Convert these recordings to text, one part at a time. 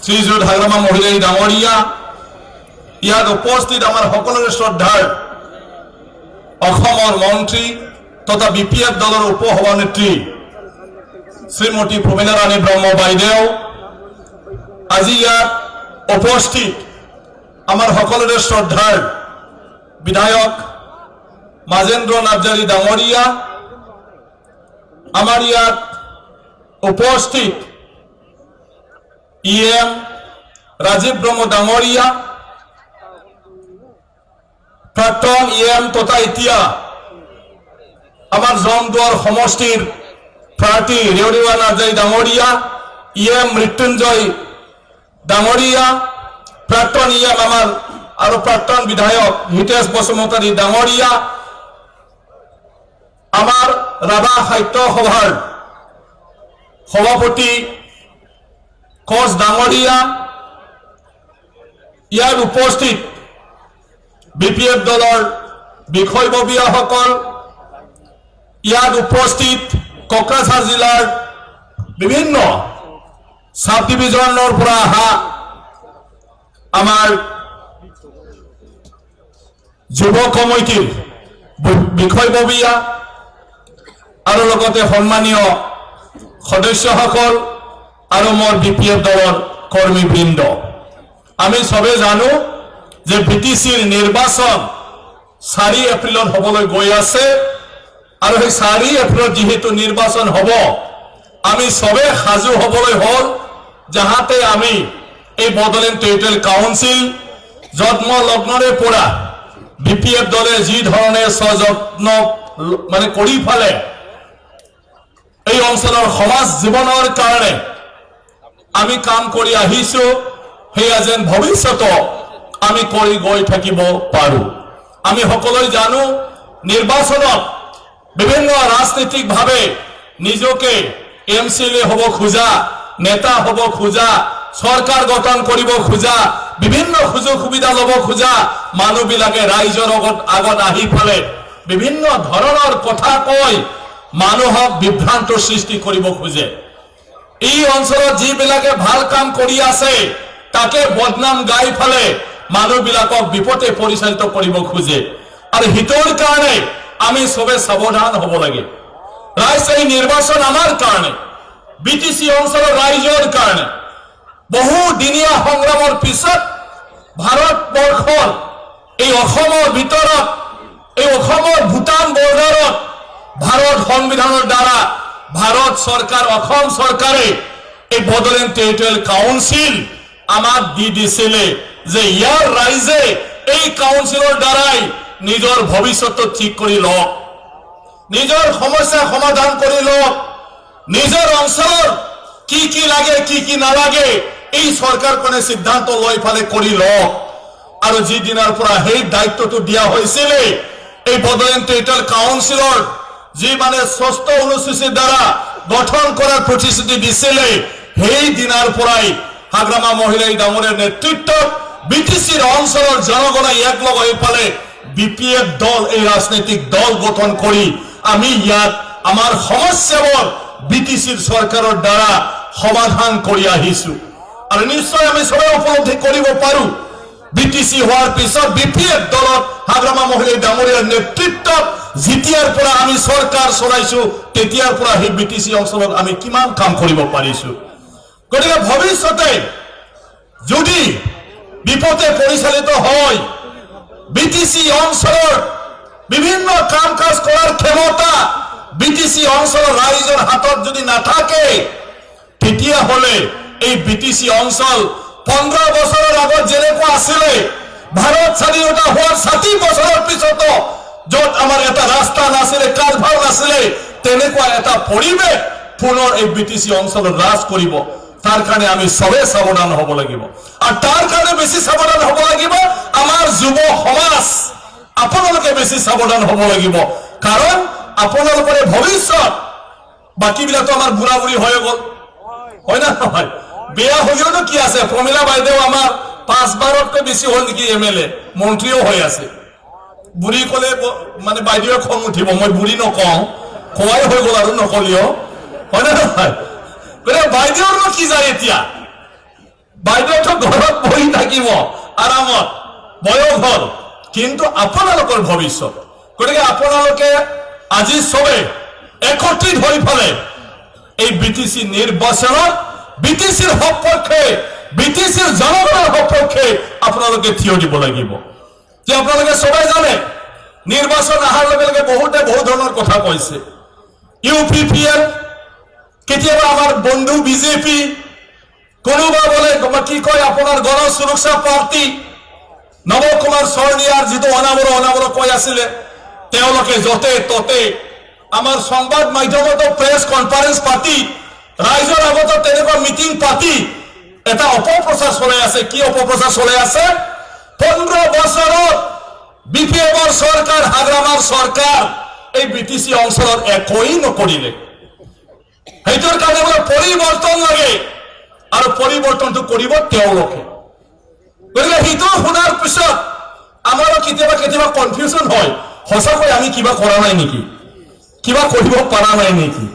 শ্ৰীযুত হাগ্ৰামা মহিলাই ডাঙৰীয়া, ইয়াত উপস্থিত আমাৰ সকলোৰে শ্ৰদ্ধাৰ অসমৰ মন্ত্ৰী তথা BPF দলৰ উপসভানেত্ৰী শ্ৰীমতী প্ৰমীলা ৰাণী ব্ৰহ্ম বাইদেউ, আজি ইয়াত উপস্থিত আমাৰ সকলোৰে শ্ৰদ্ধাৰ বিধায়ক মাজেন্দ্ৰ নাৰ্জাৰী ডাঙৰীয়া, আমাৰ ইয়াত উপস্থিত EM ৰাজীৱ ব্ৰহ্ম ডাঙৰীয়া, প্ৰাক্তন EM তথা এতিয়া আমাৰ জমদুৱাৰ সমষ্টিৰ প্ৰাৰ্থী ৰেৱৰীয়া নাৰ্জাৰী ডাঙৰীয়া, EM মৃত্যুঞ্জয় ডাঙৰীয়া, প্ৰাক্তন EM আমাৰ আৰু প্ৰাক্তন বিধায়ক হিতেশ বসুমতাৰী ডাঙৰীয়া, আমাৰ ৰাভা সাহিত্য সভাৰ সভাপতি কোচ ডাঙৰীয়া, ইয়াৰ উপস্থিত BPF দলৰ বিষয়ববীয়াসকল, ইয়াত উপস্থিত কোকৰাঝাৰ জিলাৰ বিভিন্ন সাব ডিভিজনৰ পৰা অহা আমাৰ যুৱ কমিটিৰ বিষয়ববীয়া আৰু লগতে সন্মানীয় সদস্যসকল আৰু মোৰ BPF দলৰ কৰ্মীবৃন্দ, আমি সবে জানো যে BTCৰ নিৰ্বাচন 4 এপ্ৰিলত হ'বলৈ গৈ আছে আৰু সেই 4 এপ্ৰিলত যেহেতু নিৰ্বাচন হ'ব, আমি সবে সাজু হ'বলৈ হ'ল যাহাতে আমি এই বড়োলেণ্ড টেৰিটৰিয়েল কাউন্সিল জন্ম লগ্নৰে পৰা BPF দলে যি ধৰণে সযত্ন মানে কৰি ফালে এই অঞ্চলৰ সমাজ জীৱনৰ কাৰণে আমি কাম কৰি আহিছো, সেয়া যেন ভৱিষ্যত আমি কৰি গৈ থাকিব পাৰো। আমি সকলোৱে জানো নিৰ্বাচনত বিভিন্ন ৰাজনৈতিকভাৱে নিজকে MCLA হ'ব খোজা, নেতা হ'ব খোজা, চৰকাৰ গঠন কৰিব খোজা, বিভিন্ন সুযোগ সুবিধা ল'ব খোজা মানুহবিলাকে ৰাইজৰ আগত আহি ফালে বিভিন্ন ধৰণৰ কথা কৈ মানুহক বিভ্ৰান্ত সৃষ্টি কৰিব খোজে। এই অঞ্চলত যিবিলাকে ভাল কাম কৰি আছে তাকে বদনাম গাই ফালে মানুহবিলাকক বিপথে পৰিচালিত কৰিব খোজে আৰু হিতৰ কাৰণে আমি সবে সাৱধান হ'ব লাগে। ৰাইজ, এই নিৰ্বাচন আমাৰ কাৰণে, BTC অঞ্চলৰ ৰাইজৰ কাৰণে বহুদিনীয়া সংগ্ৰামৰ পিছত ভাৰতবৰ্ষৰ এই অসমৰ ভিতৰত, এই অসমৰ ভূটান বৰ্ডাৰত ভাৰত সংবিধানৰ দ্বাৰা ভাৰত চৰকাৰ, অসম চৰকাৰে এই বড়োলেণ্ড টেৰিটৰিয়েল কাউন্সিল আমাক দি দিছিলে যে ইয়াৰ ৰাইজে এই কাউন্সিলৰ দ্বাৰাই নিজৰ ভৱিষ্যত ঠিক কৰি লওক, নিজৰ সমস্যা সমাধান কৰি লওক, নিজৰ অঞ্চলৰ কি কি লাগে কি কি নালাগে এই চৰকাৰখনে সিদ্ধান্ত লৈ ফালে কৰি লওক। আৰু যিদিনাৰ পৰা সেই দায়িত্বটো দিয়া হৈছিলে এই বড়োলেণ্ড টেৰিটৰিয়েল কাউন্সিলৰ যি মানে 6ষ্ঠ অনুসূচীৰ দ্বাৰা গঠন কৰাৰ প্ৰতিশ্ৰুতি দিছিলে, সেই দিনাৰ পৰাই হাগ্ৰামা মহিলাই ডাঙৰীয়াৰ নেতৃত্বত BTCৰ অঞ্চলৰ জনগণে একলগ হৈ ফালে BPF দল, এই ৰাজনৈতিক দল গঠন কৰি আমি ইয়াত আমাৰ সমস্যাবোৰ BTCৰ চৰকাৰৰ দ্বাৰা সমাধান কৰি আহিছো। আৰু নিশ্চয় আমি সবে উপলব্ধি কৰিব পাৰো BTC হোৱাৰ পিছত BPF দলত হাগ্ৰামা মহিলাই ডাঙৰীয়াৰ নেতৃত্বত যেতিয়াৰ পৰা আমি চৰকাৰ চলাইছো তেতিয়াৰ পৰা সেই BTC অঞ্চলত আমি কিমান কাম কৰিব পাৰিছো। গতিকে ভৱিষ্যতে যদি বিপথে পৰিচালিত হয় BTC অঞ্চলৰ বিভিন্ন কাম কাজ কৰাৰ ক্ষমতা BTC অঞ্চলৰ ৰাইজৰ হাতত যদি নাথাকে, তেতিয়াহ'লে এই BTC অঞ্চল 15 বছৰৰ আগত যেনেকুৱা আছিলে, ভাৰত স্বাধীনতা হোৱাৰ 60 বছৰৰ পিছতো য'ত আমাৰ এটা ৰাস্তা নাছিলে, কালভাৰ নাছিলে, তেনেকুৱা এটা পৰিৱেশ পুনৰ এই BTC অঞ্চলত ৰাজ কৰিব। তাৰ কাৰণে আমি সবে সাৱধান হ'ব লাগিব আৰু তাৰ কাৰণে বেছি সাৱধান হ'ব লাগিব আমাৰ যুৱ সমাজ, আপোনালোকে বেছি সাৱধান হ'ব লাগিব, কাৰণ আপোনালোকৰ ভৱিষ্যত। বাকীবিলাকতো আমাৰ বুঢ়া বুঢ়ী হৈ গ'ল, হয় না নহয়? বেয়া হ'লেওতো কি আছে, প্ৰমীলা বাইদেউ আমাৰ 5 বাৰতকৈ বেছি হ'ল নেকি MLA, মন্ত্ৰীও হৈ আছে। বুঢ়ী ক'লে মানে বাইদেৱে খং উঠিব, মই বুঢ়ী নকওঁ, কোৱাই হৈ গ'ল আৰু নকলেও, হয় না নহয়? বাইদেউৰনো কি যায় এতিয়া? বাইদেউটো ঘৰত বহি থাকিব আৰামত বয়স হল, কিন্তু আপোনালোকৰ ভৱিষ্যত। গতিকে আপোনালোকে আজি চবে একত্ৰিত হৈ পেলাই এই বিটিসি নিৰ্বাচনত বিটিসিৰ সপক্ষে বিটিসিৰ জনগণৰ সপক্ষে আপোনালোকে থিয় দিব লাগিব। যে আপোনালোকে সবাই জানে নিৰ্বাচন অহাৰ লগে লগে বহুতে বহু ধৰণৰ কথা কৈছে। ইউপিপিএল, কেতিয়াবা আমাৰ বন্ধু বিজেপি, কোনোবা বলে কি কয় আপোনাৰ গণ সুৰক্ষা পাৰ্টি, নৱ কুমাৰ শৰণীয়াৰ যিটো অনাবৰ কৈ আছিলে, তেওঁলোকে যতে ততে আমাৰ সংবাদ মাধ্যমতো প্ৰেছ কনফাৰেন্স পাতি ৰাইজৰ আগত তেনেকুৱা মিটিং পাতি এটা অপপ্ৰচাৰ চলাই আছে। কি অপপ্ৰচাৰ চলাই আছে? 15 বছৰত বিপিএমৰ চৰকাৰ, হাগ্ৰামাৰ চৰকাৰ এই বিটিসি অঞ্চলত একোই নকৰিলে। সেইটোৰ কাৰণে বোলে পৰিৱৰ্তন লাগে আৰু পৰিৱৰ্তনটো কৰিব তেওঁলোকে। গতিকে সেইটো শুনাৰ পিছত আমাৰো কেতিয়াবা কনফিউজন হয়, সঁচাকৈ আমি কিবা কৰা নাই নেকি, কিবা কৰিব পৰা নাই নেকি।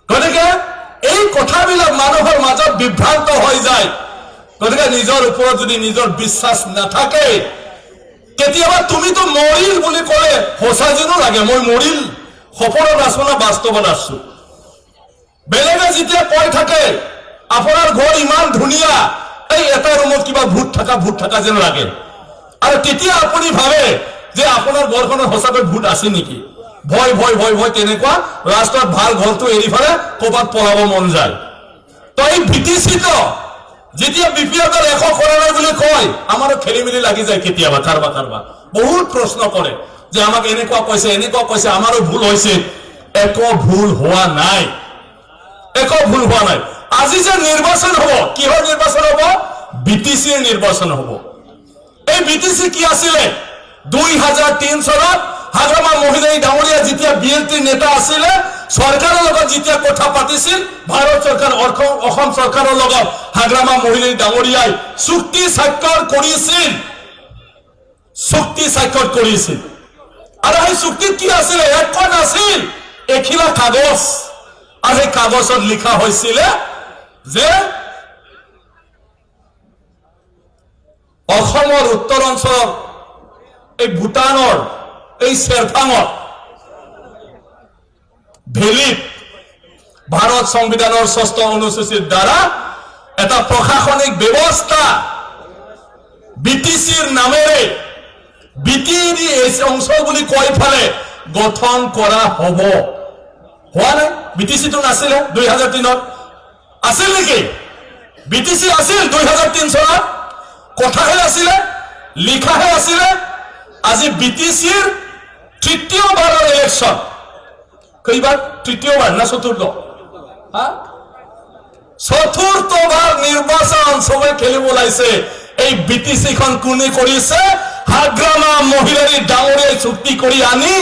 গতিকে এই কথাবিলাক মানুহৰ মাজত বিভ্ৰান্ত হৈ যায়। গতিকে নিজৰ ওপৰত যদি নিজৰ বিশ্বাস নাথাকে, কেতিয়াবা তুমিতো মৰিল বুলি ক'লে সঁচা যেনো লাগে। মই মৰিল সপোনত আছো না বাস্তৱত আছো। বেলেগে যেতিয়া কৈ থাকে আপোনাৰ ঘৰ ইমান ধুনীয়া, এই এটা ৰুমত কিবা ভূত থকা যেন লাগে, আৰু তেতিয়া আপুনি ভাবে যে আপোনাৰ ঘৰখনত সঁচাকৈ ভূত আছে নেকি। ভয় ভয় ভয় ভয় তেনেকুৱা লাষ্টত ভাল ঘৰটো এৰি ফেলে ক'ৰবাত পলাব মন যায়। তো এই বিটিসিটো যেতিয়া বিপিএলৰ একো কৰা নাই বুলি কয়, আমাৰো খেলি মেলি লাগি যায় কেতিয়াবা। কাৰোবাৰ বহুত প্ৰশ্ন কৰে যে আমাক এনেকুৱা কৈছে, আমাৰো ভুল হৈছে। একো ভুল হোৱা নাই, একো ভুল হোৱা নাই। আজি যে নিৰ্বাচন হ'ব, কিহৰ নিৰ্বাচন হ'ব? বিটিসিৰ নিৰ্বাচন হ'ব। এই বিটিসি কি আছিলে? 2003 চনত হাগ্ৰামা মহিলাই ডাঙৰীয়া যেতিয়া বিএলটিৰ নেতা আছিলে, চৰকাৰৰ লগত যেতিয়া কথা পাতিছিল, ভাৰত চৰকাৰ অসম চৰকাৰৰ লগত হাগ্ৰামা মহিলাই ডাঙৰীয়াই চুক্তি স্বাক্ষৰ কৰিছিল। আৰু সেই চুক্তিত কি আছিলে? একো নাছিল, এখিলা কাগজ। আৰু সেই কাগজত লিখা হৈছিলে যে অসমৰ উত্তৰ অঞ্চলৰ এই ভূটানৰ এই চেৰফাঙত ভেলিত ভাৰত সংবিধানৰ 6ষ্ঠ অনুসূচীৰ দ্বাৰা এটা প্ৰশাসনিক ব্যৱস্থা বিটিসিৰ নামেৰে বিটিডি অঞ্চল বুলি কৈ ফালে গঠন কৰা হ'ব। হোৱা নাই? বিটিসিটো নাছিলে 2003ত? আছিল নেকি? বিটিসি আছিল 2003 চনত? কথাহে আছিলে, লিখাহে আছিলে। আজি বিটিসিৰ তৃতীয়বাৰৰ ইলেকশ্যন। কেইবাৰ? তৃতীয়বাৰ না চতুৰ্থ? চতুৰ্থবাৰ নিৰ্বাচন চবে খেলিব ওলাইছে। এই বিটিসিখন কোনে কৰিছে? হাগ্ৰামা মহিলাৰী ডাঙৰীয়াই চুক্তি কৰি আনি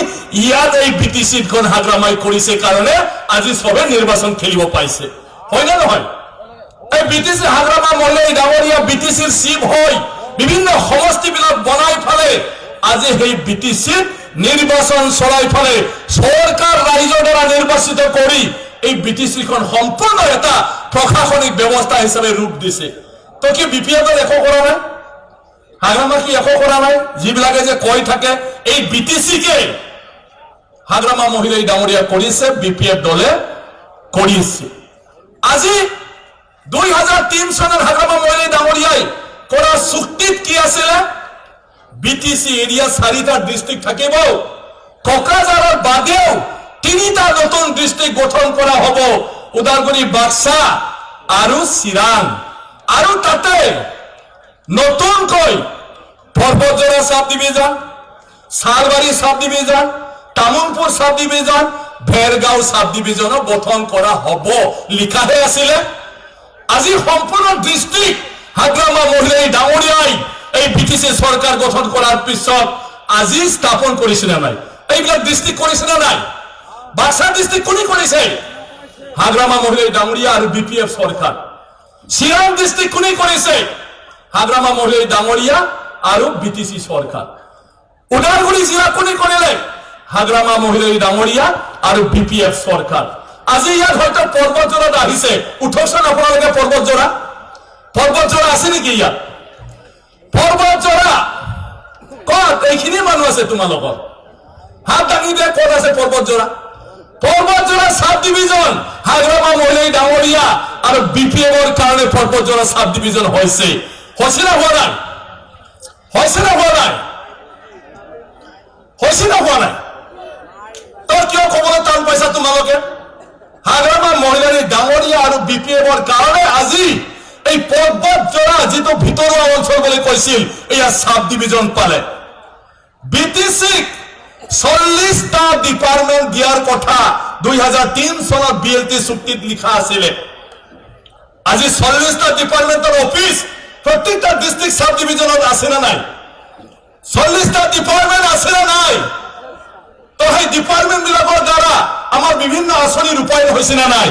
ইয়াত এই বিটিসিখন হাগ্ৰামাই কৰিছে কাৰণে আজি চবে নিৰ্বাচন খেলিব পাইছে। হয় না নহয়? এই বিটিসি হাগ্ৰামা মহিলাৰী ডাঙৰীয়া বিটিসিৰ চিফ হৈ বিভিন্ন সমষ্টিবিলাক বনাই ফালে আজি সেই বিটিসিত নিৰ্বাচন চলাই ফালে চৰকাৰ ৰাইজৰ দ্বাৰা নিৰ্বাচিত কৰি এই বিটিসিখন সম্পূৰ্ণ এটা প্ৰশাসনিক ব্যৱস্থা হিচাপে ৰূপ দিছে। তো কি বিপিএফৰ একো কৰা নাই? হাগ্ৰামা কি একো কৰা নাই? যিবিলাকে যে কৈ থাকে এই বিটিসিকে হাগ্ৰামা মহিলাই ডাঙৰীয়া কৰিছে, বিপিএফ দলে কৰিছে। আজি 2003 চনত হাগ্ৰামা মহিলাই ডাঙৰীয়াই কৰা চুক্তিত কি আছিলে? বিটিসি এৰিয়া 4টা ডিস্ট্ৰিক্ট থাকিব, কোকৰাঝাৰৰ বাদেও 3টা নতুন ডিস্ট্ৰিক্ট গঠন কৰা হ'ব, উদালগুৰি, বাক্সা আৰু চিৰাং। আৰু তাতে নতুনকৈ Parbatjhora sub division, Salbari sub division, Tamulpur sub division, Bhergaon sub ডিভিজনো গঠন কৰা হ'ব, লিখাহে আছিলে। আজি সম্পূৰ্ণ ডিস্ট্ৰিক্ট হাগ্ৰামা মহিলাই ডাঙৰীয়াই এই বিটিসি সরকার গঠন করার পিছত আজি স্থাপন করেছে না নাই? এইবিলাক ডিস্ট্রিক্ট করেছে না নাই? বাক্সা ডিস্ট্রিক্ট কোনে করেছে? হাগ্ৰামা মহিলাই ডাঙৰীয়া আৰু বিপিএফ সৰকাৰ। চিৰাং ডিস্ট্ৰিক্ট কোনে কৰেছে? হাগ্ৰামা মহিলাই ডাঙৰীয়া আৰু বিটিসি সৰকাৰ। উদালগুৰি জিলা কোনে কৰিলে? হাগ্ৰামা মহিলাই ডাঙৰীয়া আৰু বিপিএফ সৰকাৰ। আজি ইয়াত হয়তো পৰ্বতজৰাত আহিছে, উঠকচোন আপোনালোকে পৰ্বতজৰা আছে নেকি ইয়াত পৰ্বতজোৰা ক'ত এইখিনি মানুহ আছে তোমালোকৰ হাত দাঙি দিয়া ক'ত আছে পৰ্বতজোৰা সাব ডিভিজন হাগ্ৰামা মহিলাই ডাঙৰীয়া আৰু বিপিএমৰ কাৰণে পৰ্বতজোৰা সাব ডিভিজন হৈছে না হোৱা নাই তই কিয় ক'বলৈ টান পাইছা তোমালোকে হাগ্ৰামা মহিলাই ডাঙৰীয়া আৰু বিপিএমৰ কাৰণে আজি এই পৰ্বতজোৰা যিটো ভিতৰুৱা অঞ্চল বুলি কৈছিল এয়া সাব ডিভিজন পালে বিটিসিক 40টা ডিপাৰ্টমেন্ট দিয়াৰ কথা 2003 চনত বিএলটি চুক্তিত লিখা আছিল আজি 40টা ডিপাৰ্টমেন্টৰ অফিস প্ৰত্যেকটা ডিস্ট্ৰিক্ট সাব ডিভিজনত আছে না নাই 40টা ডিপাৰ্টমেন্ট আছে না নাই তো সেই ডিপাৰ্টমেন্ট বিলাকৰ দ্বাৰা আমাৰ বিভিন্ন আঁচনি ৰূপায়ণ হৈছে না নাই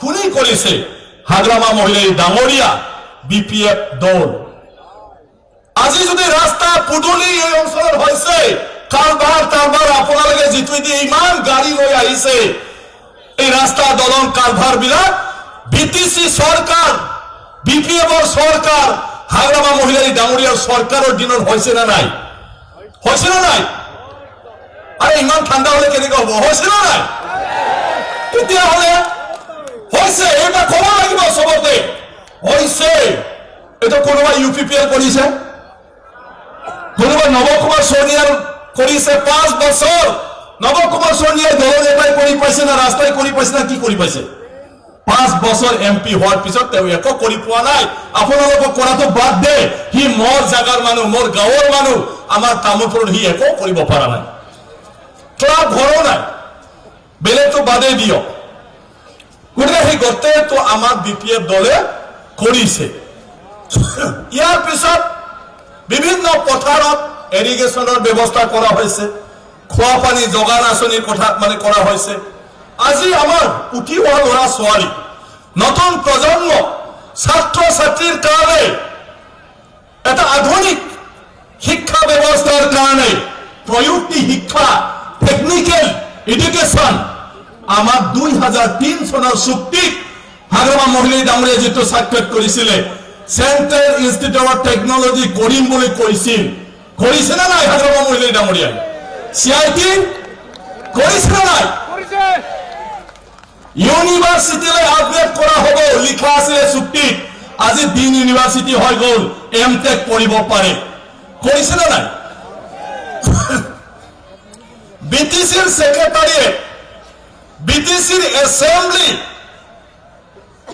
কোনে কৰিছে হাগ্ৰামা মহিলাই ডাঙৰীয়া বিপিএফ দল আজি যদি ৰাস্তা পদূলি এই অঞ্চলত হৈছে কাৰবাৰ আপোনালোকে যিটো দিয়ে ইমান গাড়ী লৈ আহিছে এই ৰাস্তা দলং কাৰভাৰ বিলাক বিটিসি সৰকাৰ বিপিএমৰ সৰকাৰ হাগ্ৰামা মহিলাই ডাঙৰীয়াৰ সৰকাৰৰ দিনত হৈছে না নাই আরে ইমান ঠান্ডা হলে কেনেকৈ হ'ব হৈছে না নাই তেতিয়া হলে হৈছে এটা ক'ব লাগিব সবতে হৈছে এটা কোনোবা ইউপিপিএল কৰিছে কোনোবা নৱকুমাৰ সোণিয়াৰ কৰিছে 5 বছৰ নৱকুমাৰ সোণিয়াৰ দলৰ নেতাই কৰি পাইছে না ৰাস্তাই কৰি পাইছে না কি কৰি পাইছে 5 বছৰ এমপি হোৱাৰ পিছত তেওঁ একো কৰি পোৱা নাই আপোনালোকক কৰাটো বাদ দে হি মোৰ জাগাৰ মানুহ মোৰ গাঁৱৰ মানুহ আমাৰ তামোলপুৰত হি একো কৰিব পৰা নাই ক্লাব ঘৰো নাই বেলেগটো বাদে দিয়ক গতিকে সেই গোটেইটো আমাৰ বিপিএফ দলে কৰিছে ইয়াৰ পিছত বিভিন্ন পথাৰত এৰিগেশ্যনৰ ব্যৱস্থা কৰা হৈছে খোৱা পানী যোগান আঁচনিৰ কথা কৰা হৈছে আজি আমাৰ উঠি অহা ল'ৰা ছোৱালী নতুন প্ৰজন্ম ছাত্ৰ ছাত্ৰীৰ কাৰণে এটা আধুনিক শিক্ষা ব্যৱস্থাৰ কাৰণে প্ৰযুক্তি শিক্ষা টেকনিক্যাল এডুকেশ্যন আমাৰ 2003 চনৰ চুক্তিত হাগ্ৰামা মহিলাই ডাঙৰীয়াই যিটো স্বাক্ষৰ কৰিছিলে সেন্ট্ৰেল ইনষ্টিটিউট অফ টেকনলজি কৰিম বুলি কৈছিল কৰিছে না নাই হাগ্ৰামা মহিলাই ডাঙৰীয়াই সিআইটি কৰিছে না নাই ইউনিভার্সিটিলৈ আপগ্রেড করা হব লিখা আছে চুক্তিত আজি দিন ইউনিভার্সিটি হৈ গল এমটেক পঢ়িব পাৰে কৰিছে না নাই বিটিসিৰ সেক্ৰেটাৰিয়েট বিটিসিৰ এসেম্বলি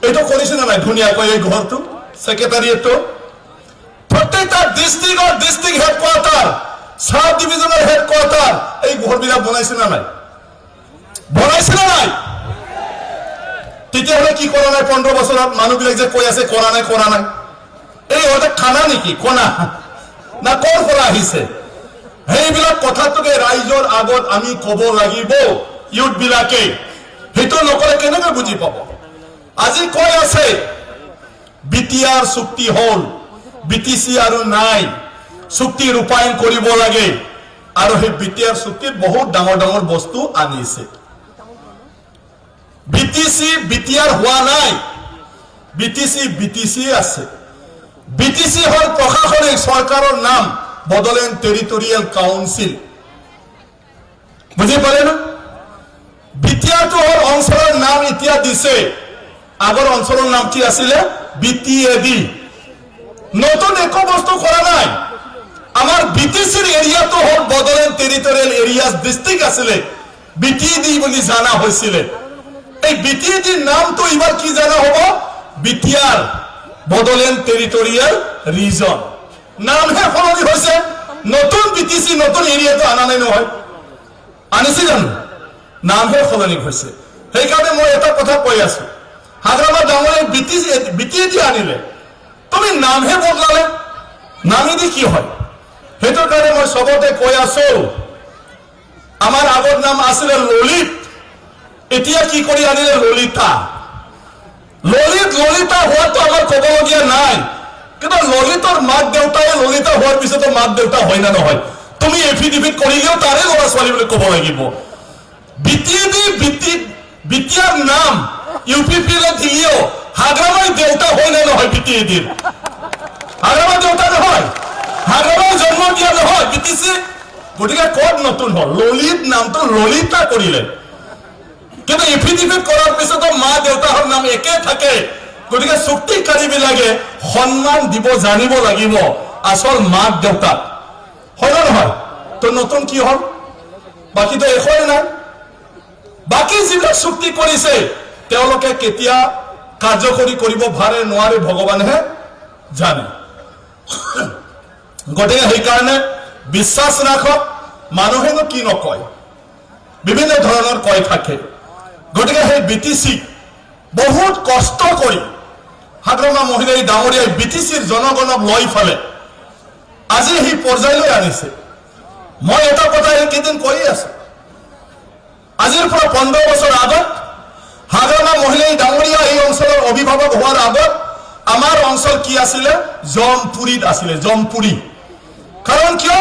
এটো কৰিছে না নাই ধুনীয়াকৈ এই ঘৰটো সেক্ৰেটাৰিয়েটটো প্ৰত্যেকটা ডিস্ট্ৰিক্ট হেডকোয়াৰ্টাৰ সাব ডিভিজনেৰ হেডকোয়াৰ্টাৰ এই ঘৰবিলাক বনাইছে না নাই তেতিয়াহলে কি কৰা নাই 15 বছৰত মানুহবিলাক যে কৈ আছে কৰা নাই এই হয়তো খানা নেকি কোনা না কৰ পৰা আহিছে সেইবিলাক কথাটোকে ৰাইজৰ আগত আমি ক'ব লাগিব ইউথ বিলাকে হেতু নকৰে কেনেকৈ বুজি পাব আজি কৈ আছে বিটিআৰ চুক্তি হল বিটিসি আৰু নাই চুক্তি ৰূপায়ণ কৰিব লাগে আৰু সেই বিটিআৰ চুক্তিত বহুত ডাঙৰ বস্তু আনিছে বিটিসি বিটিআর হওয়া নাই বিটিসি আছে বিটিসি হল প্রশাসনিক সরকারের নাম বড়োল্যান্ড টেরিটোরিয়াল কাউন্সিল বুঝি পারে না বিটিআরটো হল অঞ্চলের নাম এতিয়া দিছে আগৰ অঞ্চলের নাম কি আছিল বিটিএডি নতুন একো বস্তু করা নাই আমার বিটিসির এরিয়াটো হল বড়োল্যান্ড টেরিটোরিয়াল এরিয়াস ডিস্ট্রিক্ট আছিল বিটিএডি বলি জানা হয়েছিল এই বিটিএডির নাম তো এবার কি জানা হবো বিটিআর বড়োল্যান্ড টেরিটোরিয়াল রিজন নামহে সলনি হৈছে নতুন বিটিসি নতুন এরিয়া তো আনা নাই নহয় আনিছে জানো নামহে সলনি হৈছে সেইকাৰণে মই এটা কথা কৈ আছো হাগ্ৰামা ডাঙৰীয়াই বিটিএডি আনিলে তুমি নামহে বদলালে নামেদি কি হয় সেইটোৰ কাৰণে মই সবতে কৈ আছো আমাৰ আগৰ নাম আছিল ললিত এতিয়া কি কৰি আনিলে ললিতা হোৱাটো আমাৰ ক'বলগীয়া নাই কিন্তু ললিতৰ মাক দেউতাই ললিতা হোৱাৰ পিছতো মাক দেউতা হয় না নহয় তুমি এফিডেভিট কৰিলেও তাৰে ল'ৰা ছোৱালী বুলি ক'ব লাগিব বিটিআৰ নাম ইউপিপিএল দিলেও হাগ্ৰামাই দেউতা হয় না নহয় বিটিএডিৰ দিছে গতিকে কত নতুন হল ললিত নামটো ললিতা কৰিলে কিন্তু এফিডেভিট কৰাৰ পিছতো মা দেউতাৰ নাম একে থাকে গতিকে চুক্তিকাৰীবিলাকে সন্মান দিব জানিব লাগিব আসল মাক দেউতাক হয় না নহয় তো নতুন কি হল বাকি তো একোই নাই বাকি যিবিলাক চুক্তি কৰিছে তেওঁলোকে কেতিয়া কাৰ্যকৰী কৰিব পাৰে নোৱাৰে ভগৱানেহে জানে গতিকে সেইকাৰণে বিশ্বাস ৰাখক মানুহেনো কি নকয় বিভিন্ন ধৰণৰ কয় থাকে গতিকে সেই বিটিসি বহুত কষ্ট কৰি হাগ্ৰামা মহিলাই ডাঙৰীয়াই বিটিসিৰ জনগণক লৈ ফালে আজি সেই পৰ্যায়লৈ আনিছে মই এটা কথা এইকেইদিন কৈ আছো আজিৰ পৰা 15 বছৰ আগত হাগ্ৰামা মহিলাই ডাঙৰীয়া এই অঞ্চলৰ অভিভাৱক হোৱাৰ আগত আমাৰ অঞ্চল কি আছিল জমপুৰীত আছিল জমপুৰী কাৰণ কিয়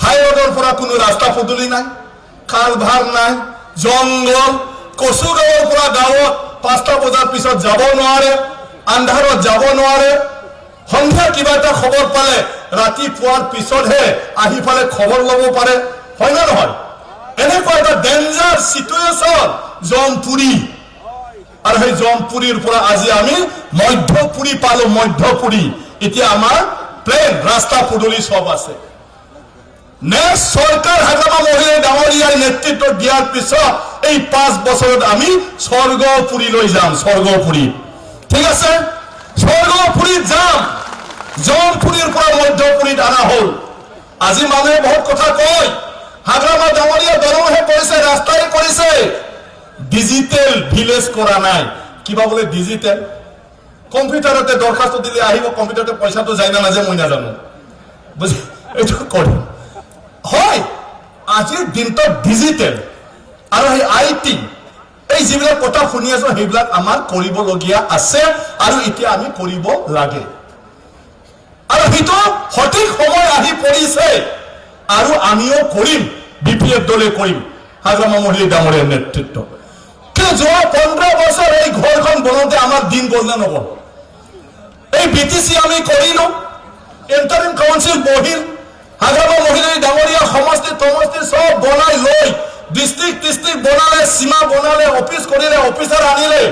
হাই ৰোডৰ পৰা কোনো ৰাস্তা পদূলি নাই কালভাৰ নাই জংগল কচুগাঁৱৰ পৰা গাঁৱত 5টা বজাৰ পিছত যাব নোৱাৰে আন্ধাৰত যাব নোৱাৰে সন্ধ্যা কিবা এটা খবৰ পালে ৰাতি পুৱাৰ পিছতহে আহি ফালে খবৰ ল'ব পাৰে হয় না নহয় এনেকুৱা এটা ডেঞ্জাৰ সিচুৱেচন জমপুৰী আৰু সেই জমপুৰীৰ পৰা আজি আমি মধ্যপুৰী পালো মধ্যপুৰী এতিয়া আমাৰ প্লেন ৰাস্তা পদূলি সব আছে নেক্সট সৰকাৰ হাগ্ৰামা মহিলাই ডাঙৰীয়াৰ নেতৃত্ব দিয়াৰ পিছত এই 5 বছৰত আমি স্বৰ্গপুৰী লৈ যাম স্বৰ্গপুৰী ঠিক আছে স্বৰ্গপুৰীত যাম জমপুৰীৰ পৰা মধ্যপুৰীত আনা হল আজি মানুহে বহুত কথা কয় হাগ্ৰামা ডাঙৰীয়া দৰমহে কৰিছে ৰাস্তাই কৰিছে ডিজিটেল ভিলেজ কৰা নাই কিবা বলে ডিজিটেল কম্পিউটাৰতে দৰখাস্ত দিলে আহিব কম্পিউটাৰতে পইচাটো যায় না নাযায় মই নাজানো বুজি এইটো কৰি হয় আজিৰ দিনটো ডিজিটেল আৰু এই আইটি এই যিবিলাক কথা শুনি আছো সেইবিলাক আমাৰ কৰিবলগীয়া আছে আৰু এতিয়া আমি কৰিব লাগে আৰু হিতো সঠিক সময় আহি পৰিছে আৰু আমিও কৰিম বিপিএফ দলে কৰিম হাগ্ৰামা মহিলাই ডাঙৰীয়াৰ নেতৃত্ব কিন্তু যোৱা 15 বছৰ এই ঘৰখন বনাওঁতে আমাৰ দিন গ'ল না নগ'ল এই বিটিসি আমি কৰিলো ইন্টাৰিম কাউন্সিল বহিল হাগ্ৰামা মহিলাই ডাঙৰীয়া সমষ্টি সব বনাই লৈ ডিস্ট্ৰিক্ট বনালে সীমা বনালে অফিস কৰিলে অফিসাৰ আনিলে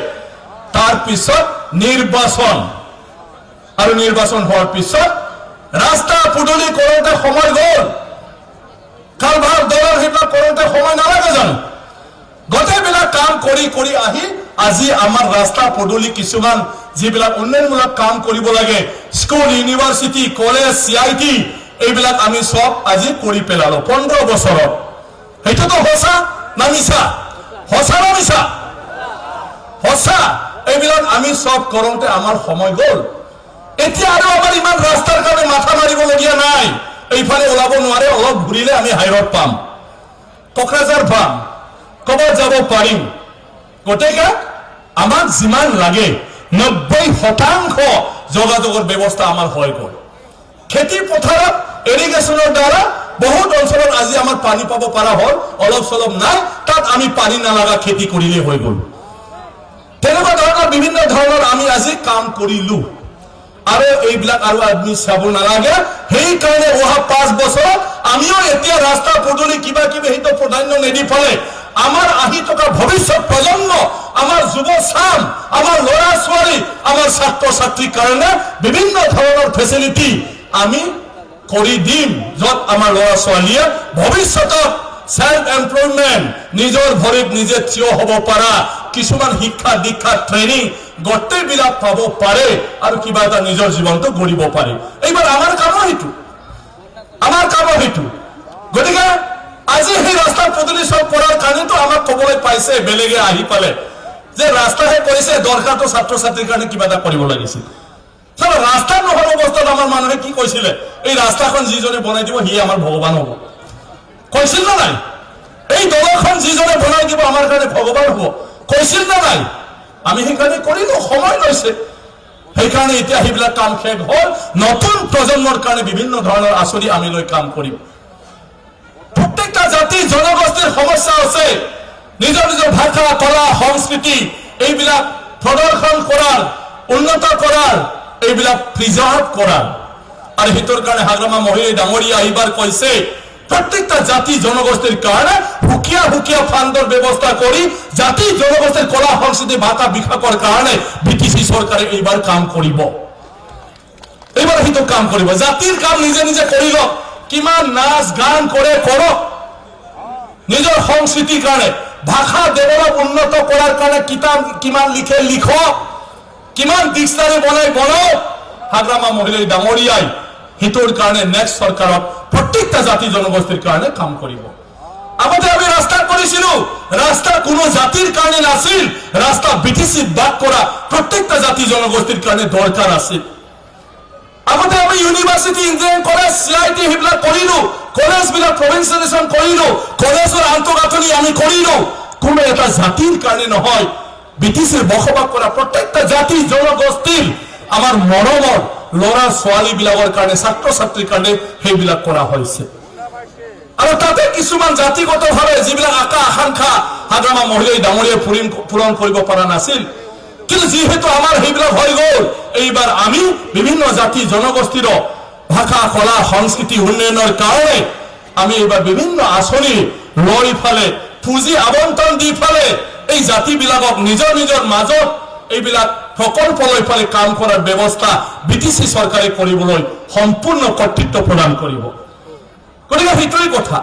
তাৰ পিছত নিৰ্বাচন আৰু নিৰ্বাচন হোৱাৰ পিছত ৰাস্তা পদূলি কৰোঁতে সময় গ'ল কালভাৰ দলৰ সেইবিলাক কৰোঁতে সময় নালাগে জানো গোটেইবিলাক কাম কৰি আহি আজি আমাৰ ৰাস্তা পদূলি কিছুমান যিবিলাক উন্নয়নমূলক কাম কৰিব লাগে স্কুল ইউনিভাৰ্চিটি কলেজ সিআইটি এইবিলাক আমি সব আজি কৰি পেলালো 15 বছৰত এইটোতো হসা না মিছা হসা না মিছা হসা এইবিলাক আমি সব কৰোঁতে আমাৰ সময় গ'ল এতিয়া আৰু আমাৰ ইমান ৰাস্তাৰ কাৰণে মাথা মাৰিবলগীয়া নাই এইফালে ওলাব নোৱাৰে অলপ ঘূৰিলে আমি হাইৰড পাম কোকৰাঝাৰ পাম কবাত যাব পাৰিম গতিকে আমাক যিমান লাগে 90% যোগাযোগৰ ব্যৱস্থা আমাৰ হৈ গ'ল খেতি পথাৰত ইৰিগেশ্যনৰ দ্বাৰা বহুত অঞ্চলত আজি আমাৰ পানী পাব পৰা হ'ল অলপ চলপ নাই তাত আমি পানী নালাগা খেতি কৰিলে হৈ গ'ল তেনেকুৱা ধৰণৰ বিভিন্ন ধৰণৰ আমি আজি কাম কৰিলো আৰু এইবিলাক আৰু আদমি চাব নালাগে সেই কাৰণে অহা 5 বছৰ আমিও এতিয়া ৰাস্তা পদূলি কিবা হেতু প্ৰাধান্য নেদি পালে আমাৰ আহি থকা ভৱিষ্যত প্ৰজন্ম আমাৰ যুৱ চাম আমাৰ ল'ৰা ছোৱালী আমাৰ ছাত্ৰ ছাত্ৰীৰ কাৰণে বিভিন্ন ধৰণৰ ফেচিলিটি আমি কৰি দিম যত আমাৰ ল'ৰা ছোৱালীয়ে ভৱিষ্যতত সেল্ফ এমপ্লয়মেন্ট নিজৰ ভৰিত নিজে থিয় হ'ব পৰা কিছুমান শিক্ষা দীক্ষা ট্ৰেনিং গোটেইবিলাক পাব পাৰে আৰু কিবা এটা নিজৰ জীৱনটো গঢ়িব পাৰে এইবাৰ আমাৰ কাম সেইটো গতিকে আজি সেই ৰাস্তা পদূলি সব কৰাৰ কাৰণেতো আমাক ক'বলৈ পাইছে বেলেগে আহি পালে যে ৰাস্তাহে কৰিছে দৰকাৰটো ছাত্ৰ ছাত্ৰীৰ কাৰণে কিবা এটা কৰিব লাগিছিল সব ৰাস্তা নোহোৱাৰ অৱস্থাত আমাৰ মানুহে কি কৈছিলে এই ৰাস্তাখন যিজনে বনাই দিব সি আমাৰ ভগৱান হ'ব কৈছিল না নাই এই দলখন যিজনে বনাই দিব আমাৰ কাৰণে ভগৱান হ'ব কৈছিল না নাই আমি সেইকাৰণে কৰিলো সময় লৈছে সেইকাৰণে এতিয়া সেইবিলাক কাম শেষ হ'ল নতুন প্ৰজন্মৰ কাৰণে বিভিন্ন ধৰণৰ আঁচনি আমি লৈ কাম কৰিম প্ৰত্যেকটা জাতি জনগোষ্ঠীৰ সমস্যা আছে নিজৰ নিজৰ ভাষা কলা সংস্কৃতি এইবিলাক প্ৰদৰ্শন কৰাৰ উন্নত কৰাৰ এইবিলাক প্ৰিজাৰ্ভ কৰাৰ আর হিতর কারণে হাগ্রামা মহিলা ডাঙরিয়া এইবার কইছে প্রত্যেকটা জাতি জনগোষ্ঠীর কারণে হুকিয়া হুকিয়া ফান্ডর ব্যবস্থা করি জাতি জনগোষ্ঠীর কলা সংস্কৃতি ভাতা বিখাকর কারণে বিটিসি সরকারে এইবার কাম করিব এইবার হিত কাম করিব জাতির কাম নিজে নিজে করিল কিমান নাচ গান করে করো নিজের সংস্কৃতির কারণে ভাষা ডেভেলপ উন্নত করার কারণে কিতাব কিমান লিখে লিখ কিমান ডিকশনারি বনাই বনাও হাগ্রামা মহিলা ডাঙরিয়াই হিতর কারণে নেক্সট সরকারত প্রত্যেকটা জাতি জনগোষ্ঠীর কারণে কাম করিব আগতে আমি রাস্তা করেছিল রাস্তা কোনো জাতির কারণে নাছিল রাস্তা বিটিসি বাদ করা প্রত্যেকটা জাতি জনগোষ্ঠীর কারণে দরকার আছে আগতে আমি ইউনিভার্সিটি ইঞ্জিনিয়ারিং কলেজ সিআইটি হিবলা করিলো কলেজ বিলাক প্রভিন্সিয়ালাইজেশন করিলো কলেজের আন্তঃগাঁথনি আমি করিলো কোনো এটা জাতির কারণে নহয় বিটিসির বসবাস করা প্রত্যেকটা জাতি জনগোষ্ঠীর আমার মৰমৰ লৰা ছোৱালী বিলাকৰ কাৰণে ছাত্ৰ ছাত্ৰীৰ কাৰণে সেইবিলাক কৰা হৈছে আৰু তাতে কিছুমান জাতিগতভাৱে যিবিলাক আকাংক্ষা হাগ্ৰামা মহিলা ডাঙৰীয়াই পূৰণ কৰিব পৰা নাছিল কিন্তু যেহেতু আমার সেইবিলাক হৈ গল এইবার আমি বিভিন্ন জাতি জনগোষ্ঠীর ভাষা কলা সংস্কৃতি উন্নয়নের কারণে আমি এইবার বিভিন্ন আঁচনি লৈ ফেলে পুঁজি আবন্টন দি ফেলে এই জাতিবিলাকক নিজৰ নিজৰ মাজত এইবিলাক প্ৰকল্প লৈ ফেলে কাম কৰাৰ ব্যবস্থা বিটিসি সৰকাৰে কৰিবলৈ সম্পূৰ্ণ কৰ্তৃত্ব প্ৰদান কৰিব গতিকে সেইটোৱেই কথা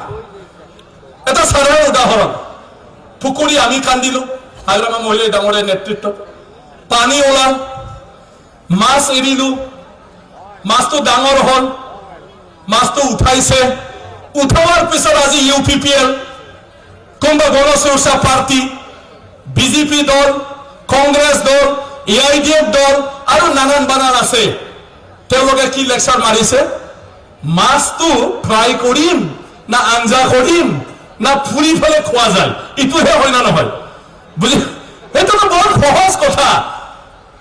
এটা সাধাৰণ উদাহৰণ পুকুৰী আমি কান্দিলো হাগ্ৰামা মহিলা ডাঙৰীয়াৰ নেতৃত্বত পানী ওলাল মাছ এৰিলো মাছটো ডাঙৰ হল মাছটো উঠাইছে উঠাৱাৰ পিছত আজি ইউপিপিএল কোনবা গণসুৰক্ষা পাৰ্টি বিজেপি দল কংগ্ৰেছ দল এআইডিএফ দল আৰু নানান বানান আছে তেওঁলোকে কি লেকচাৰ মাৰিছে মাছটো ফ্ৰাই কৰিম না আঞ্জা কৰিম না ফুৰি ফেলে খোৱা যায় ইটোহে হয় না নহয় বুজি এটা তো বহুত সহজ কথা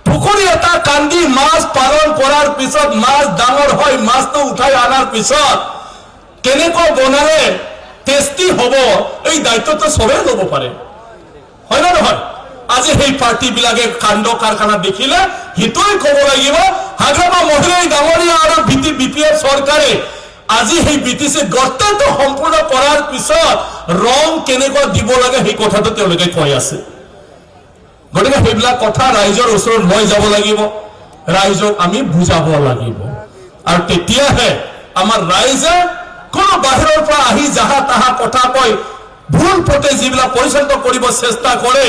পুকুৰী এটা কান্দি মাছ পালন কৰাৰ পিছত মাছ ডাঙৰ হয় মাছটো উঠাই আনাৰ পিছত কেনেকৈ বনালে টেষ্টি হ'ব এই দায়িত্বটো সবে ল'ব পাৰে হয় না নহয় আজি সেই পাৰ্টি বিলাকে কাণ্ড কাৰখানা দেখিলে হিতই ক'ব লাগিব হাগ্ৰামা মহিলা ডাঙৰীয়া আৰু বিপিএফ চৰকাৰে আজি সেই বিটিসি গঠনটো সম্পূৰ্ণ কৰাৰ পিছত ৰং কেনেকৈ দিব লাগে সেই কথাটো তেওঁলোকে কৈ আছে গতিকে সেইবিলাক কথা ৰাইজৰ ওচৰত লৈ যাব লাগিব ৰাইজক আমি বুজাব লাগিব আৰু তেতিয়াহে আমাৰ ৰাইজে কোনো বাহিৰৰ পৰা আহি যাহা তাহা কথা কয় ভুল পথে যিবিলাক পৰিচালিত কৰিব চেষ্টা কৰে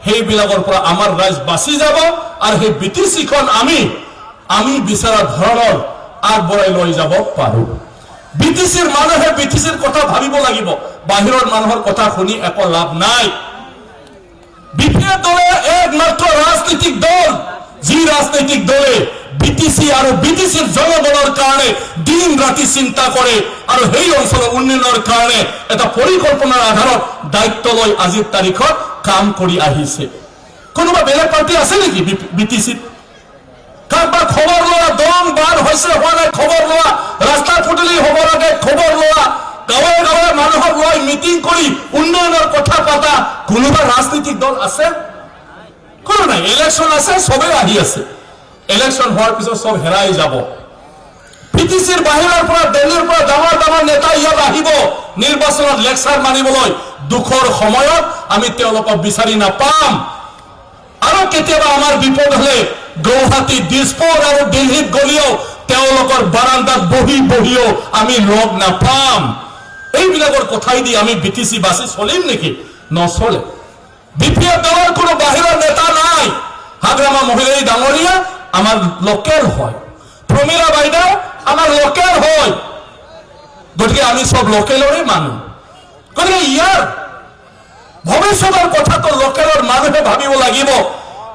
সেইবিলাকৰ পৰা আমাৰ ৰাইজ বাচি যাব আৰু সেই বিটিচিখন আমি বিচৰা ধৰণৰ আগবঢ়াই লৈ যাব পাৰো বিটিচিৰ মানুহে বিটিচিৰ কথা ভাবিব লাগিব বাহিৰৰ মানুহৰ কথা শুনি একো লাভ নাই বিপিএফ দলে একমাত্র রাজনৈতিক দল যে রাজনৈতিক দলে বিটিসি আর বিটিসির জনগণের কারণে দিন রাতি চিন্তা করে আর সেই অঞ্চলের উন্নয়নের কারণে এটা পরিকল্পনার আধারত দায়িত্ব লয় আজির তারিখত কাম কৰি আহিছে কোনোবা বেলেগ পাৰ্টি আছে নেকি বিটিসিত কাৰবাৰ খবৰ লোৱা দম বান হৈছে হোৱা নাই খবৰ লোৱা ৰাস্তা ফুটলি হব লাগে খবৰ লোৱা গাঁৱে গাঁৱে মানুহক লৈ মিটিং কৰি উন্নয়নৰ কথা পাতা কোনোবা ৰাজনৈতিক দল আছে কোনো নাই ইলেকশন আছে সবে আহি আছে ইলেকশন হোৱাৰ পিছত সব হেৰাই যাব বিটিসিৰ বাহিৰৰ পৰা দিল্লীৰ পৰা ডাঙৰ ডাঙৰ নেতা ইয়াত আহিব নিৰ্বাচনত লেকচাৰ মাৰিবলৈ দুখৰ সময়ত আমি তেওঁলোকক বিচাৰি নাপাম আৰু কেতিয়াবা আমাৰ বিপদ হলে গুৱাহাটী দিছপুৰ আৰু দিল্লীত গলিও তেওঁলোকৰ বাৰান্দাত বহিও আমি লগ নাপাম এইবিলাকৰ কথাই দি আমি বিটিসি বাসি চলিম নেকি নচলে বিপিএফ দলৰ কোনো বাহিৰৰ নেতা নাই হাগ্ৰামা মহিলা ডাঙৰীয়া আমাৰ লোকেল হয় প্ৰমীলা বাইদেউ আমাৰ লোকেল হয় গতিকে আমি সব লোকেলৰে মানুহ গতিকে ইয়াৰ ভৱিষ্যতৰ কথাটো লোকেলৰ মানুহে ভাবিব লাগিব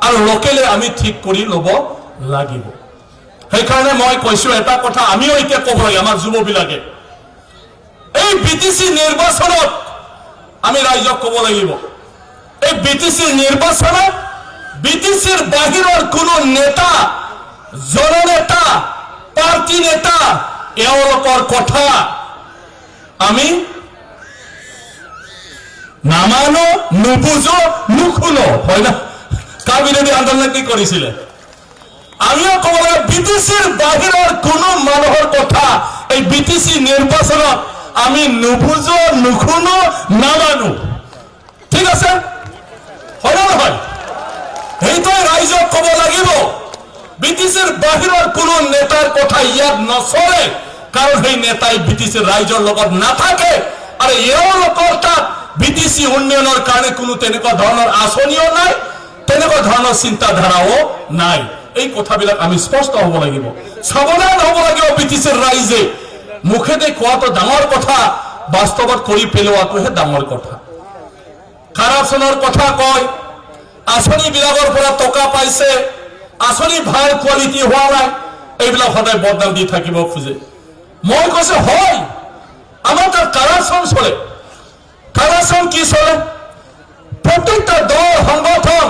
আৰু লোকেলে আমি ঠিক কৰি ল'ব লাগিব সেইকাৰণে মই কৈছো এটা কথা আমিও এতিয়া ক'ব লাগে আমাৰ যুৱবিলাকে এই বিটিসি নিৰ্বাচনত আমি ৰাইজক কব লাগিব এই বিটিসি নিৰ্বাচনত বিটিসিৰ বাহিৰৰ কোনো নেতা জননেতা পাৰ্টি নেতা এওঁলোকৰ কথা আমি নামানো নুবুজো নুশুনো হয় না কাৰ বিৰোধী আন্দোলন কি কৰিছিলে আমিও কব লাগে বিটিসিৰ বাহিৰৰ কোনো মানুহৰ কথা এই বিটিসি নিৰ্বাচনত আমি নুবুজো নুশুনো নামানো ঠিক আছে হয় না নহয় এইটোই ৰাইজক কব লাগিব বিটিসিৰ বাহিৰৰ কোনো নেতাৰ কথা ইয়াত নচলে কাৰণ সেই নেতাই বিটিসিৰ ৰাইজৰ লগত নাথাকে আৰু এওঁলোকৰ তাত বিটিসি উন্নয়নৰ কাৰণে কোনো তেনেকুৱা ধৰণৰ আঁচনিও নাই তেনেকুৱা ধৰণৰ চিন্তাধাৰাও নাই এই কথাবিলাক আমি স্পষ্ট হ'ব লাগিব সাৱধান হ'ব লাগিব বিটিসিৰ ৰাইজে মুখেদি কোৱাটো ডাঙৰ কথা বাস্তৱত কৰি পেলোৱাটোহে ডাঙৰ কথা কাৰাপচনৰ কথা কয় আঁচনি বিলাকৰ পৰা টকা পাইছে আঁচনি ভাল কোৱালিটি হোৱা নাই এইবিলাক সদায় বদনাম দি থাকিব খোজে মই কৈছো হয় আমাৰ তাত কাৰাপচন চলে কাৰাপচন কি চলে প্ৰত্যেকটা দল সংগঠন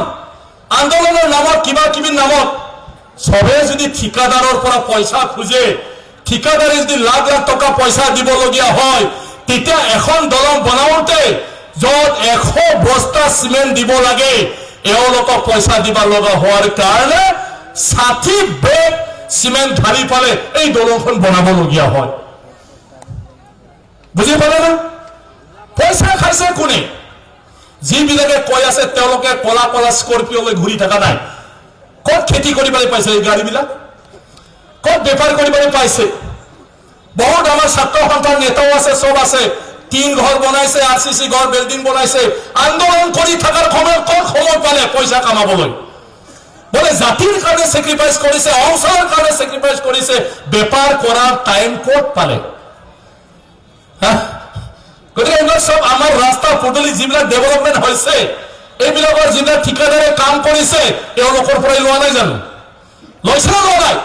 আন্দোলনৰ নামত কিবা কিবি নামত সবে যদি ঠিকাদাৰৰ পৰা পইচা খোজে ঠিকাদাৰে যদি লাখ লাখ টকা পইচা দিবলগীয়া হয় তেতিয়া এখন দলং বনাওঁতে য'ত 100 বস্তা সিমেন্ট দিব লাগে এওঁলোকক পইচা দিব লগা হোৱাৰ কাৰণে 60 বেগ সিমেন্ট ঢালি পালে এই দলংখন বনাবলগীয়া হয় বুজি পালে না পইচা খাইছে কোনে যিবিলাকে কৈ আছে তেওঁলোকে কলা কলা স্কৰপিঅলৈ ঘূৰি থকা নাই ক'ত খেতি কৰিবলৈ পাইছে এই গাড়ীবিলাক ক'ত বেপাৰ কৰিবলৈ পাইছে বহুত আমাৰ ছাত্ৰ সন্থাৰ নেতাও আছে সব আছে তিন ঘৰ বনাইছে আৰসিসি ঘৰ বিল্ডিং বনাইছে আন্দোলন কৰি থকাৰ সময়ত ক'ত সময় পালে পইচা কামাবলৈ বলে জাতিৰ কাৰণে স্যাক্ৰিফাইস কৰিছে অংশৰ কাৰণে স্যাক্ৰিফাইস কৰিছে বেপাৰ কৰাৰ টাইম ক'ত পালে গতিকে এইবিলাক সব আমাৰ ৰাস্তা পদূলি যিবিলাক ডেভেলপমেন্ট হৈছে এইবিলাকৰ যিবিলাক ঠিকাদাৰে কাম কৰিছে এওঁলোকৰ পৰাই লোৱা নাই জানো লৈছে না লোৱা নাই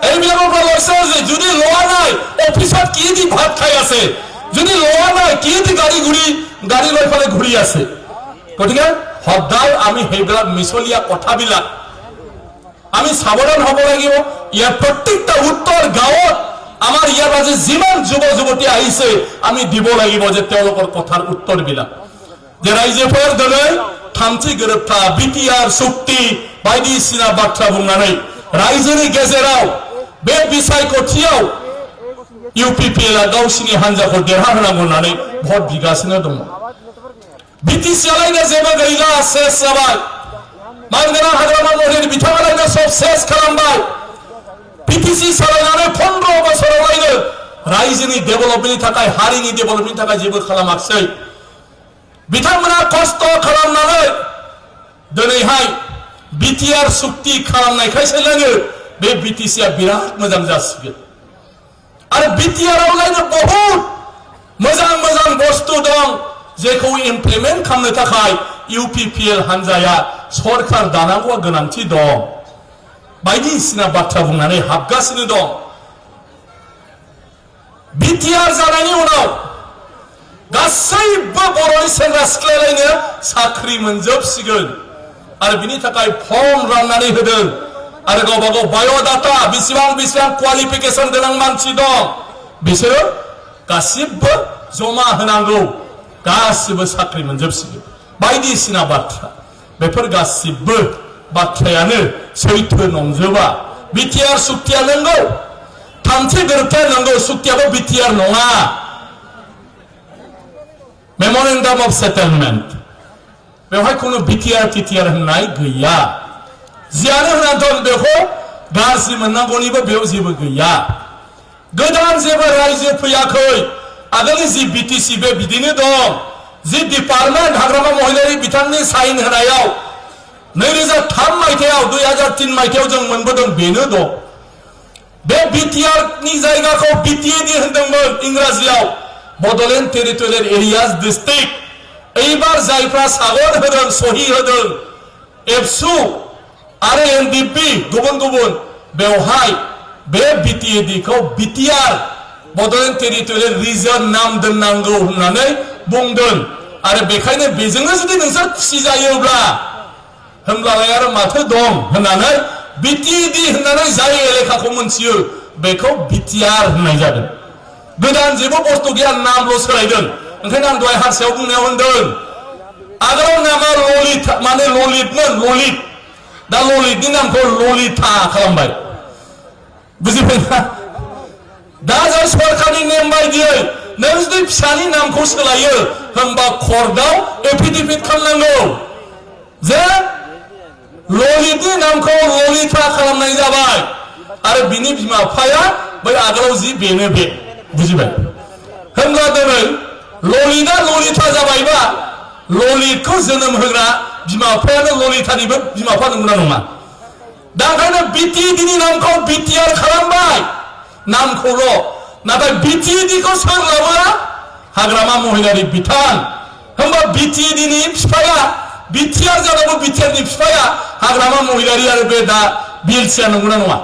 এইবিলাকৰ পৰা লৈছে যদি লোৱা নাই অফিচত কি দি ভাত খাই আছে যদি লোৱা নাই কি দি গাড়ী লৈ পেলাই ঘূৰি আছে গতিকে সদায় আমি সেইবিলাক মিছলীয়া কথাবিলাক আমি সাৱধান হ'ব লাগিব ইয়াৰ প্ৰত্যেকটা উত্তৰ গাঁৱত আমাৰ ইয়াৰ আজি যিমান যুৱ যুৱতী আহিছে আমি দিব লাগিব যে তেওঁলোকৰ কথাৰ উত্তৰবিলাক যে ৰাইজে ফেৰ দলে থামচি গোरोबथा बिटिआर চুক্তি बायदिसिना बाथ्रा बुंनानै रायजोनि गेजेराव बे बिसायख'थियाव इउपिपिएलआ गावसिनि हान्जाखौ देरहाहोनांगौ होननानै भट बिगासिनो दङ बिटिसिआलायनो जेबो गैला सेस जाबाय मानगोनां हाग्रामा महरनि बिथांमोनानो सब सेस खालामबाय बिटिसि सालायनानै 15 बोसोरावलायनो रायजोनि डेभेलपमेन्टनि थाखाय हारिनि डेभेलपमेन्टनि थाखाय जेबो खालामाखै बिथांमोना खस्थ' खालामनानै दिनैहाय बिटिआर चुक्ति खालामनायखायसोलायनो बे बिटिसिआ बिराद मोजां जासिगोन आरो बिटिआरआवलायनो बहुत मोजां मोजां बस्तु दं जेखौ इमप्लिमेन्ट खालामनो थाखाय इउपिपिएल हान्जाया सरकार दानांगौआ गोनांथि दं बायदिसिना बाथ्रा बुंनानै हाबगासिनो दं बिटिआर जानायनि उनाव गासैबो बर'नि सेंग्रा सिख्लायालायनो साख्रि मोनजोबसिगोन आरो बिनि थाखाय फर्म राननानै होदों आरो गावबा गाव बाय'डाटा बेसेबां क्वालिफिकेशन गोनां मानसि दं बिसोरो गासिबो जमा होनांगौ गासिबो साख्रि मोनजोबसिगोन बायदिसिना बाथ्रा बेफोर गासिबो बाथ्रायानो सैथो नंजोबा बिटिआर चुक्तिया नंगौ थामथि गोरोबथाया नंगौ चुक्तियाबो बिटिआर नङा मेमोरेंडम अफ सेटलमेंट बेवहाय कोनो बिटिआर टिटिआर होननाय गैया जियानो होनांगोन बेखौ गाज्रि मोननांगौनिबो बेयाव जेबो गैया गोदान जेबो रायजो फैयाखै आगोलनि जि बिटिसि बे बिदिनो दं जि डिपार्टमेन्ट हाग्रामा महिलारि बिथांनि साइन होनायाव 2003 मायथाइयाव 2003 मायथाइयाव जों मोनबोदों बेनो दं बे बिटिआर नि जायगाखौ बिटिएडि होनदोंमोन इंराजियाव बड'लेण्ड टेरिटरियेल एरियाज डिस्ट्रिक्ट এইবাৰ जायफ्रा सागन होदों सहि होदों एबसु आरो एनडिपि गुबुन गुबुन बेवहाय बे बिटिएडि खौ बिटिआर बड'लेण्ड टेरिटरियेल रिजन नाम दोननांगौ होननानै बुंदों आरो बेखायनो बेजोंनो जुदि नोंसोर खुसि जायोब्ला होमब्लालाय आरो माथो दं होननानै बिटिएडि होननानै जाय एलेखाखौ मोनथियो बेखौ बिटिआर होननाय जादों गोदान जेबो बस्तु गैया नामल' सोलायदों ओंखायनो आं दहाय हारसायाव बुंनायाव होनदों आगोलाव नामा ललित माने ललितमोन ललित दा ललितनि नामखौ ललिता खालामबाय बुजिबायना दा जों सरकारनि नेम बायदियै नों जुदि फिसानि नामखौ सोलायो होनबा कर्टआव एफिडेभिट खालामनांगौ जे ललितनि नामखौ ललिता खालामनाय जाबाय आरो बिनि बिमा बिफाया बै आगोलाव जि बेनो बे बुजिबाय होनब्ला दिनै ललिता ललिता जाबायबा ललितखौ जोनोम होग्रा बिमा बिफायानो ललितानिबो बिमा बिफा नंगौना नङा दा ओंखायनो बिटिएडिनि नामखौ बिटिआर खालामबाय नामखौल' नाथाय बिटिएडिखौ सोर लाबोआ हाग्रामा महिलारि बिथान होनबा बिटिएडिनि बिफाया बिटिआर जानांगौ बिटिआरनि बिफाया हाग्रामा महिलारि आरो बे दा बिएलसिआ नंगौना नङा